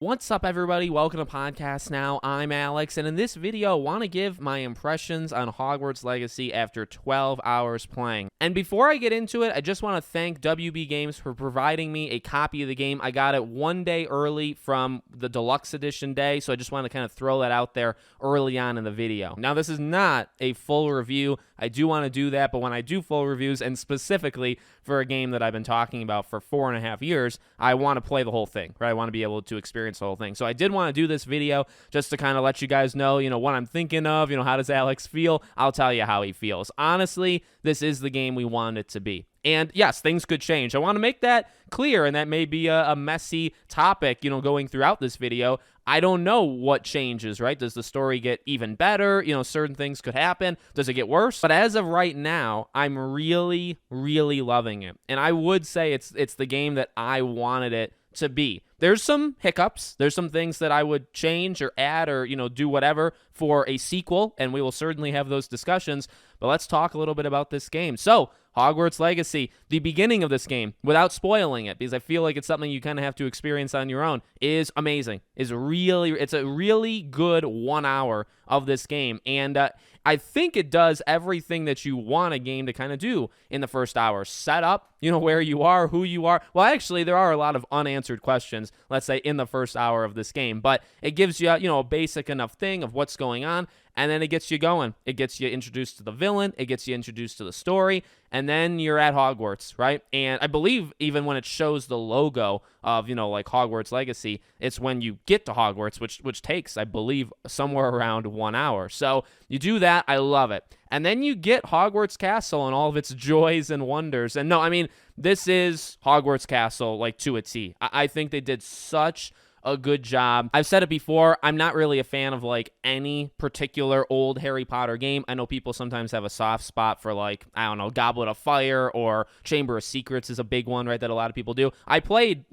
What's up, everybody? Welcome to Podcast Now. I'm Alex, and in this video, I want to give my impressions on Hogwarts Legacy after 12 hours playing. And before I get into it, I just want to thank WB Games for providing me a copy of the game. I got it one day early from the Deluxe Edition day, so I just want to kind of throw that out there early on in the video. Now, this is not a full review. I do want to do that, but when I do full reviews, and specifically for a game that I've been talking about for 4.5 years, I want to play the whole thing, right? I want to be able to experience the whole thing. So I did want to do this video just to kind of let you guys know, what I'm thinking of, how does Alex feel? I'll tell you how he feels. Honestly, this is the game we want it to be. And yes, things could change. I want to make that clear, and that may be a messy topic, going throughout this video. I don't know what changes, right? Does the story get even better? Certain things could happen. Does it get worse? But as of right now, I'm really, really loving it. And I would say it's the game that I wanted it to be. There's some hiccups. There's some things that I would change or add or, do whatever for a sequel, and we will certainly have those discussions. But let's talk a little bit about this game. So, Hogwarts Legacy, the beginning of this game, without spoiling it, because I feel like it's something you kind of have to experience on your own, is amazing. It's a really good 1 hour of this game, and I think it does everything that you want a game to kind of do in the first hour. Set up, where you are, who you are. Well, actually, there are a lot of unanswered questions, let's say, in the first hour of this game, but it gives you, a basic enough thing of what's going on, and then it gets you going. It gets you introduced to the villain. It gets you introduced to the story. And then you're at Hogwarts, right? And I believe even when it shows the logo of, like Hogwarts Legacy, it's when you get to Hogwarts, which takes, I believe, somewhere around 1 hour. So you do that. I love it. And then you get Hogwarts Castle and all of its joys and wonders. And no, I mean, this is Hogwarts Castle, like, to a T. I think they did such a good job. I've said it before, I'm not really a fan of like any particular old Harry Potter game. I know people sometimes have a soft spot for like, I don't know, Goblet of Fire or Chamber of Secrets is a big one, right, that a lot of people do. I played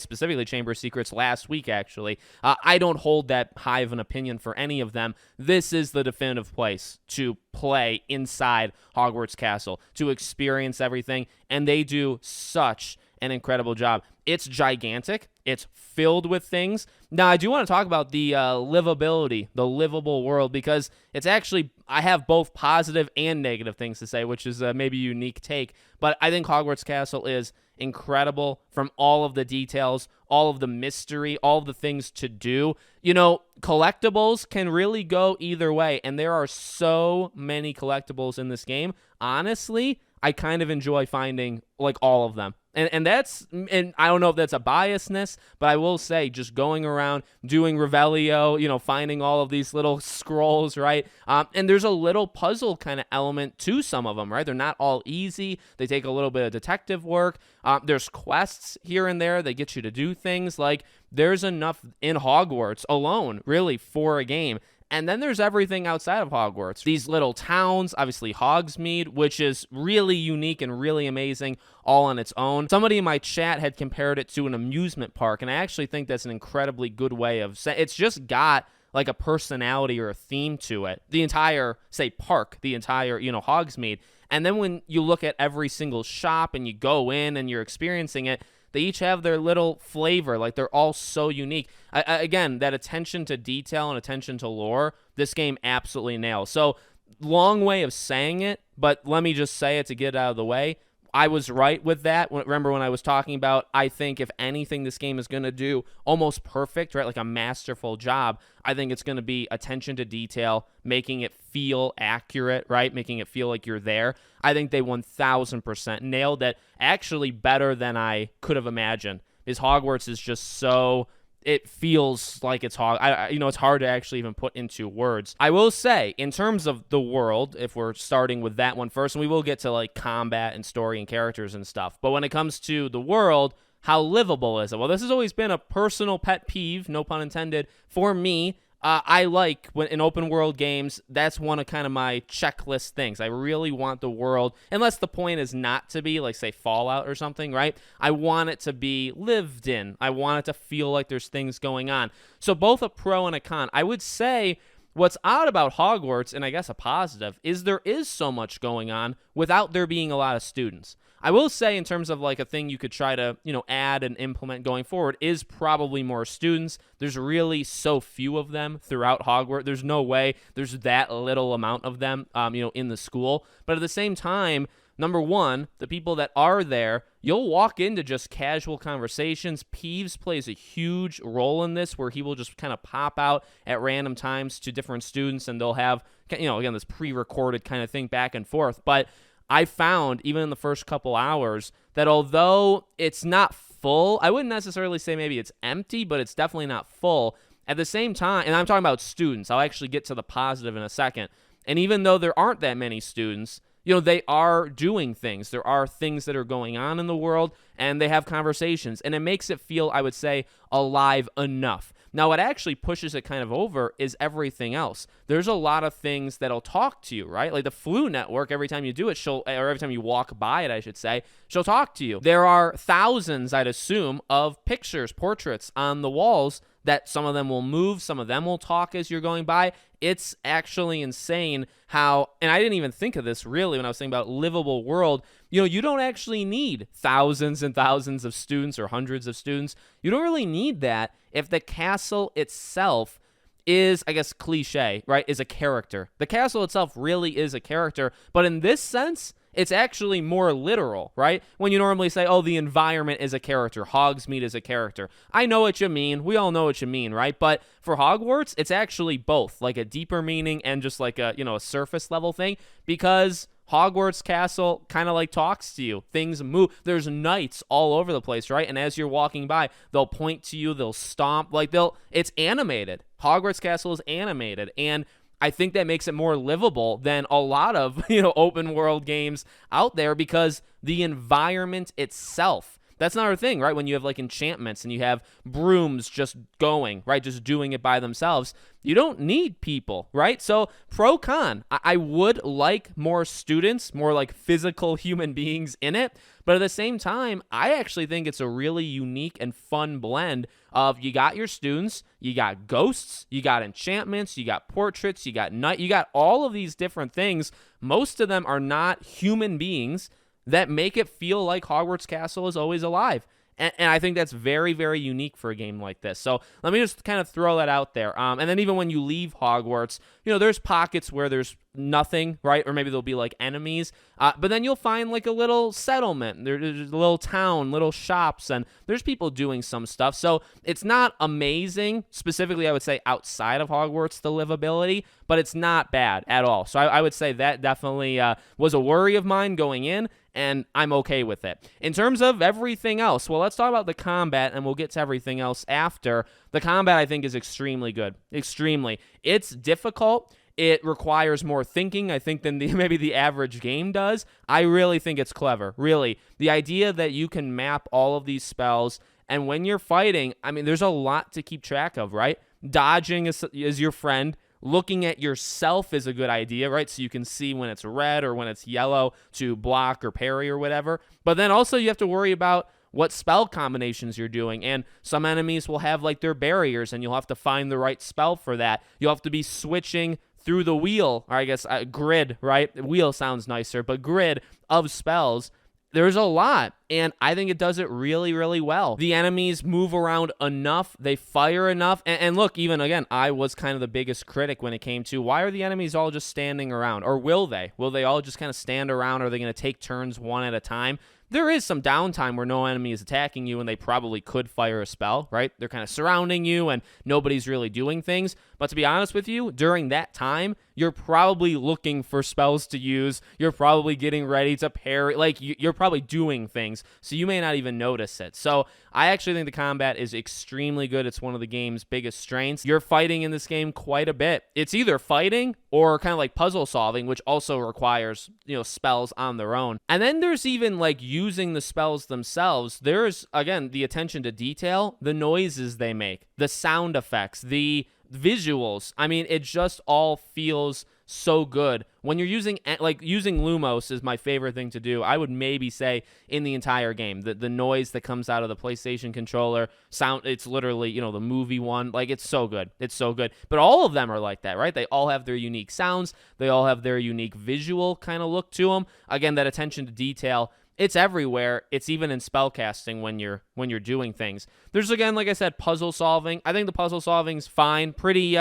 specifically Chamber of Secrets last week, actually. I don't hold that high of an opinion for any of them. This is the definitive place to play inside Hogwarts Castle, to experience everything, and they do such an incredible job. It's gigantic. It's filled with things. Now, I do want to talk about the livability, the livable world, because it's actually, I have both positive and negative things to say, which is maybe a unique take. But I think Hogwarts Castle is incredible from all of the details, all of the mystery, all of the things to do. Collectibles can really go either way, and there are so many collectibles in this game. Honestly, I kind of enjoy finding like all of them. And I don't know if that's a biasness, but I will say just going around doing Revelio, finding all of these little scrolls, right? And there's a little puzzle kind of element to some of them, right? They're not all easy. They take a little bit of detective work. There's quests here and there that get you to do things. Like, there's enough in Hogwarts alone, really, for a game. And then there's everything outside of Hogwarts. These little towns, obviously Hogsmeade, which is really unique and really amazing all on its own. Somebody in my chat had compared it to an amusement park, and I actually think that's an incredibly good way of saying it's just got like a personality or a theme to it. The entire, say, park, the entire, Hogsmeade. And then when you look at every single shop and you go in and you're experiencing it, they each have their little flavor. Like, they're all so unique. Again, that attention to detail and attention to lore, this game absolutely nails. So, long way of saying it, but let me just say it to get it out of the way. I was right with that. Remember when I was talking about, I think if anything this game is going to do almost perfect, right, like a masterful job, I think it's going to be attention to detail, making it feel accurate, right, making it feel like you're there. I think they 1,000% nailed it, actually better than I could have imagined, because Hogwarts is just so... It feels like it's it's hard to actually even put into words. I will say, in terms of the world, if we're starting with that one first, and we will get to like combat and story and characters and stuff, but when it comes to the world, how livable is it? Well, this has always been a personal pet peeve, no pun intended, for me. I like, when in open world games, that's one of kind of my checklist things. I really want the world, unless the point is not to be, like, say, Fallout or something, right? I want it to be lived in. I want it to feel like there's things going on. So both a pro and a con. I would say What's odd about Hogwarts, and I guess a positive, is there is so much going on without there being a lot of students. I will say, in terms of like a thing you could try to, add and implement going forward, is probably more students. There's really so few of them throughout Hogwarts. There's no way there's that little amount of them, in the school. But at the same time, number one, the people that are there, you'll walk into just casual conversations. Peeves plays a huge role in this, where he will just kind of pop out at random times to different students, and they'll have, again, this pre-recorded kind of thing back and forth. But I found, even in the first couple hours, that although it's not full, I wouldn't necessarily say maybe it's empty, but it's definitely not full. At the same time, and I'm talking about students, I'll actually get to the positive in a second. And even though there aren't that many students, they are doing things. There are things that are going on in the world, and they have conversations. And it makes it feel, I would say, alive enough. Now, what actually pushes it kind of over is everything else. There's a lot of things that'll talk to you, right? Like the Flu Network, every time you do it, or every time you walk by it, I should say, she'll talk to you. There are thousands, I'd assume, of pictures, portraits on the walls that some of them will move, some of them will talk as you're going by. It's actually insane how, and I didn't even think of this really when I was thinking about livable world, you don't actually need thousands and thousands of students or hundreds of students. You don't really need that if the castle itself is, I guess, cliche, right, is a character. The castle itself really is a character, but in this sense, it's actually more literal, right? When you normally say, oh, the environment is a character, Hogsmeade is a character. I know what you mean. We all know what you mean, right? But for Hogwarts, it's actually both, like a deeper meaning and just like a, a surface level thing, because Hogwarts Castle kind of like talks to you. Things move. There's knights all over the place, right? And as you're walking by, they'll point to you, they'll stomp, it's animated. Hogwarts Castle is animated, and I think that makes it more livable than a lot of, open world games out there, because the environment itself, that's another thing, right? When you have like enchantments and you have brooms just going, right? Just doing it by themselves. You don't need people, right? So pro con, I would like more students, more like physical human beings in it. But at the same time, I actually think it's a really unique and fun blend of, you got your students, you got ghosts, you got enchantments, you got portraits, you got you got all of these different things. Most of them are not human beings that make it feel like Hogwarts Castle is always alive. And I think that's very, very unique for a game like this. So let me just kind of throw that out there. And then even when you leave Hogwarts, there's pockets where there's nothing, right? Or maybe there'll be like enemies. But then you'll find like a little settlement. There's a little town, little shops, and there's people doing some stuff. So it's not amazing, specifically, I would say, outside of Hogwarts, the livability, but it's not bad at all. So I would say that definitely was a worry of mine going in, and I'm okay with it. In terms of everything else, well, let's talk about the combat, and we'll get to everything else after. The combat, I think, is extremely good. Extremely. It's difficult. It requires more thinking, I think, than maybe the average game does. I really think it's clever, really. The idea that you can map all of these spells, and when you're fighting, I mean, there's a lot to keep track of, right? Dodging is your friend. Looking at yourself is a good idea, right? So you can see when it's red or when it's yellow to block or parry or whatever. But then also you have to worry about what spell combinations you're doing. And some enemies will have like their barriers, and you'll have to find the right spell for that. You'll have to be switching through the wheel, or I guess grid, right? Wheel sounds nicer, but grid of spells. There's a lot, and I think it does it really, really well. The enemies move around enough, they fire enough, and look, even again, I was kind of the biggest critic when it came to, why are the enemies all just standing around? Or will they? Will they all just kind of stand around? Or are they going to take turns one at a time? There is some downtime where no enemy is attacking you, and they probably could fire a spell, right? They're kind of surrounding you, and nobody's really doing things. But to be honest with you, during that time, you're probably looking for spells to use. You're probably getting ready to parry. Like, you're probably doing things, so you may not even notice it. So I actually think the combat is extremely good. It's one of the game's biggest strengths. You're fighting in this game quite a bit. It's either fighting or kind of like puzzle solving, which also requires, spells on their own. And then there's even like using the spells themselves. There's, again, the attention to detail, the noises they make, the sound effects, the visuals. I mean, it just all feels so good. When you're using Lumos is my favorite thing to do. I would maybe say in the entire game, the noise that comes out of the PlayStation controller sound, it's literally, the movie one. Like, it's so good. It's so good. But all of them are like that, right? They all have their unique sounds. They all have their unique visual kind of look to them. Again, that attention to detail, it's everywhere. It's even in spellcasting when you're doing things. There's, again, like I said, puzzle solving. I think the puzzle solving's fine, pretty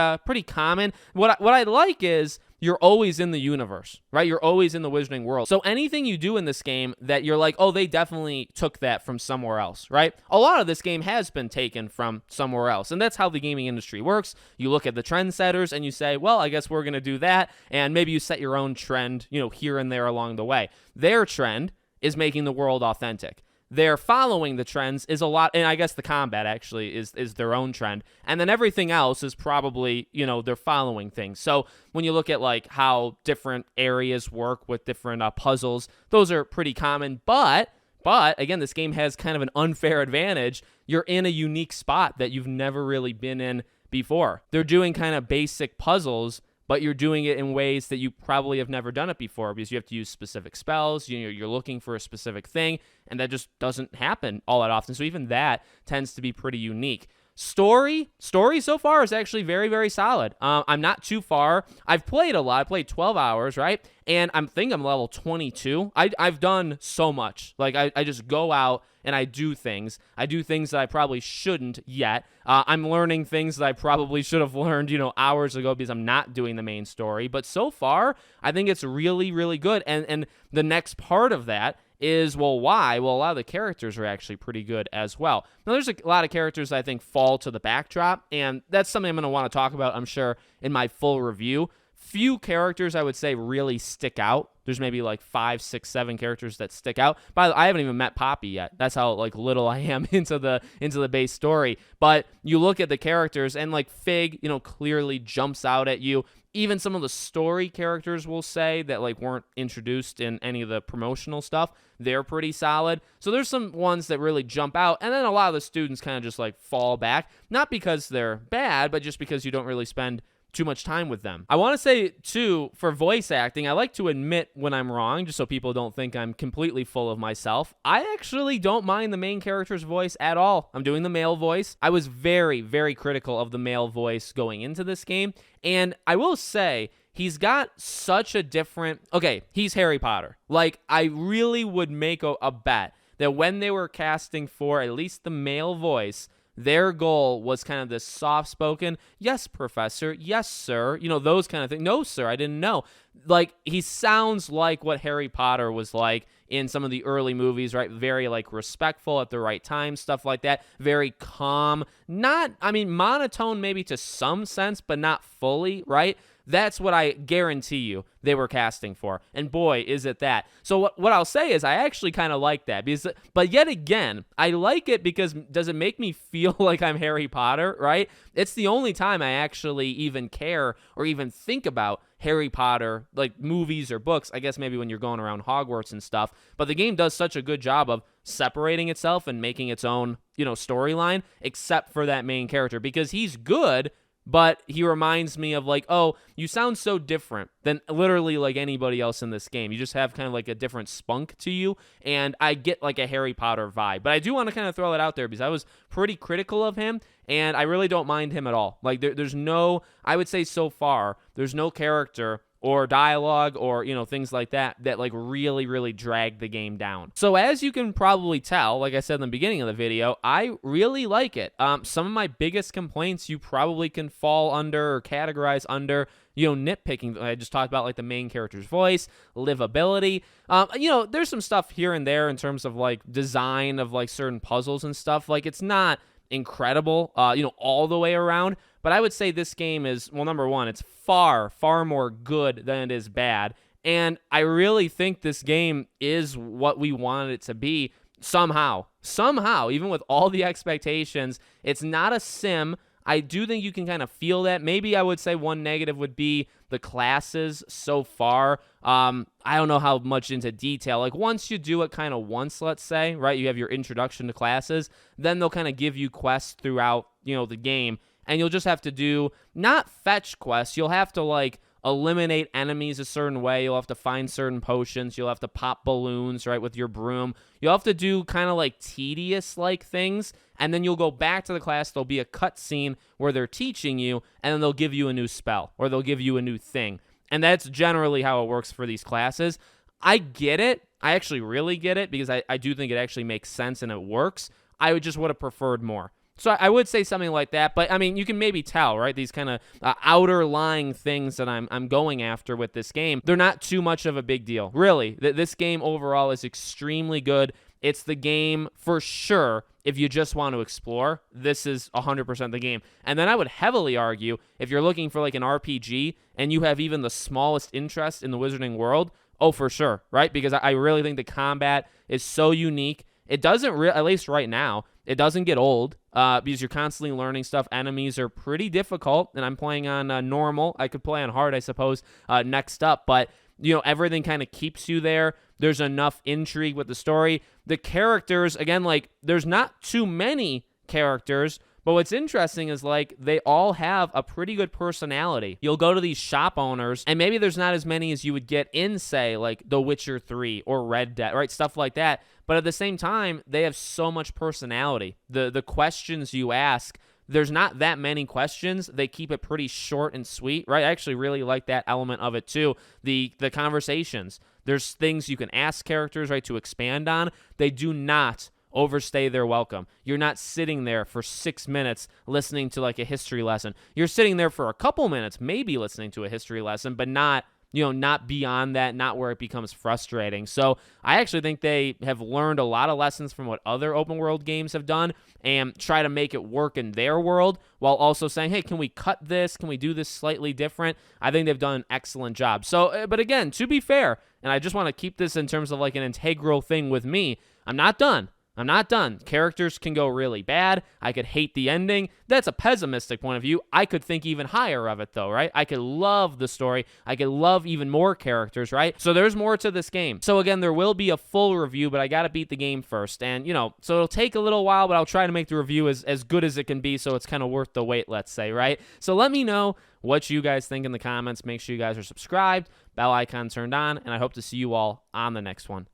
common. What I like is you're always in the universe, right? You're always in the Wizarding World. So anything you do in this game that you're like, oh, they definitely took that from somewhere else, right? A lot of this game has been taken from somewhere else, and that's how the gaming industry works. You look at the trendsetters and you say, well, I guess we're going to do that, and maybe you set your own trend, here and there along the way. Their trend is making the world authentic. They're following the trends is a lot, and I guess the combat actually is their own trend. And then everything else is probably, they're following things. So when you look at like how different areas work with different puzzles, those are pretty common. But again, this game has kind of an unfair advantage. You're in a unique spot that you've never really been in before. They're doing kind of basic puzzles, but you're doing it in ways that you probably have never done it before because you have to use specific spells, you're looking for a specific thing, and that just doesn't happen all that often. So even that tends to be pretty unique. Story so far is actually very, very solid. I'm not too far. I've played a lot. I played 12 hours, right? And I'm level 22. I've done so much. Like, I just go out and I do things. I do things that I probably shouldn't yet. I'm learning things that I probably should have learned, hours ago because I'm not doing the main story. But so far, I think it's really, really good. And the next part of that is, well, why? Well, a lot of the characters are actually pretty good as well. Now, there's a lot of characters that I think fall to the backdrop, and that's something I'm going to want to talk about, I'm sure, in my full review. Few characters, I would say, really stick out. There's maybe like 5, 6, 7 characters that stick out. By the way, I haven't even met Poppy yet. That's how little I am into the base story. But you look at the characters, and like Fig, clearly jumps out at you. Even some of the story characters, will say, that weren't introduced in any of the promotional stuff, they're pretty solid. So there's some ones that really jump out, and then a lot of the students kind of just fall back, not because they're bad, but just because you don't really spend too much time with them. I want to say, too, for voice acting, I like to admit when I'm wrong, just so people don't think I'm completely full of myself. I actually don't mind the main character's voice at all. I'm doing the male voice. I was very, very critical of the male voice going into this game, and I will say, he's got such a different... Okay, he's Harry Potter. I really would make a bet that when they were casting for at least the male voice, their goal was kind of this soft-spoken, yes, professor, yes, sir, those kind of things. No, sir, I didn't know. He sounds like what Harry Potter was like in some of the early movies, right? Very, respectful at the right time, stuff like that. Very calm. Monotone maybe to some sense, but not fully, right? That's what I guarantee you they were casting for. And boy, is it that. So what I'll say is I actually kind of like that. But yet again, I like it because does it make me feel like I'm Harry Potter, right? It's the only time I actually even care or even think about Harry Potter, movies or books. I guess maybe when you're going around Hogwarts and stuff. But the game does such a good job of separating itself and making its own, storyline, except for that main character, because he's good, but he reminds me of oh, you sound so different than literally anybody else in this game. You just have kind of a different spunk to you, and I get a Harry Potter vibe. But I do want to kind of throw that out there because I was pretty critical of him, and I really don't mind him at all. There's no, I would say so far, there's no character or dialogue or, things like that really, really drag the game down. So as you can probably tell, like I said in the beginning of the video, I really like it. Some of my biggest complaints you probably can fall under or categorize under, nitpicking. I just talked about the main character's voice, livability. There's some stuff here and there in terms of design of certain puzzles and stuff. It's not incredible, all the way around. But I would say this game is, well, number one, it's far, far more good than it is bad. And I really think this game is what we wanted it to be somehow, even with all the expectations. It's not a sim. I do think you can kind of feel that. Maybe I would say one negative would be the classes so far. I don't know how much into detail. Once you do it kind of once, let's say, right, you have your introduction to classes, then they'll kind of give you quests throughout, the game. And you'll just have to do, not fetch quests, you'll have to, eliminate enemies a certain way. You'll have to find certain potions. You'll have to pop balloons, right, with your broom. You'll have to do kind of like tedious-like things, and then you'll go back to the class. There'll be a cutscene where they're teaching you, and then they'll give you a new spell, or they'll give you a new thing. And that's generally how it works for these classes. I get it. I actually really get it, because I do think it actually makes sense and it works. I would have preferred more. So I would say something like that, but I mean, you can maybe tell, right? These kind of outer lying things that I'm going after with this game, they're not too much of a big deal. Really, this game overall is extremely good. It's the game for sure. If you just want to explore, this is 100% the game. And then I would heavily argue, if you're looking for like an RPG and you have even the smallest interest in the wizarding world, oh, for sure, right? Because I really think the combat is so unique. It doesn't, at least right now, it doesn't get old because you're constantly learning stuff. Enemies are pretty difficult, and I'm playing on normal. I could play on hard, I suppose, next up. But, you know, everything kind of keeps you there. There's enough intrigue with the story. The characters, again, like, there's not too many characters, but what's interesting is, like, they all have a pretty good personality. You'll go to these shop owners, and maybe there's not as many as you would get in, say, like, The Witcher 3 or Red Dead, right? Stuff like that. But at the same time, they have so much personality. The questions you ask, there's not that many questions. They keep it pretty short and sweet, right? I actually really like that element of it, too. The conversations. There's things you can ask characters, right, to expand on. They do not overstay their welcome. You're not sitting there for 6 minutes listening to like a history lesson. You're sitting there for a couple minutes, maybe listening to a history lesson, but not beyond that, not where it becomes frustrating. So I actually think they have learned a lot of lessons from what other open world games have done and try to make it work in their world while also saying, hey, can we cut this? Can we do this slightly different? I think they've done an excellent job. So, but again, to be fair, and I just want to keep this in terms of like an integral thing with me, I'm not done. I'm not done. Characters can go really bad. I could hate the ending. That's a pessimistic point of view. I could think even higher of it, though, right? I could love the story. I could love even more characters, right? So there's more to this game. So again, there will be a full review, but I got to beat the game first. And, so it'll take a little while, but I'll try to make the review as good as it can be so it's kind of worth the wait, let's say, right? So let me know what you guys think in the comments. Make sure you guys are subscribed, bell icon turned on, and I hope to see you all on the next one.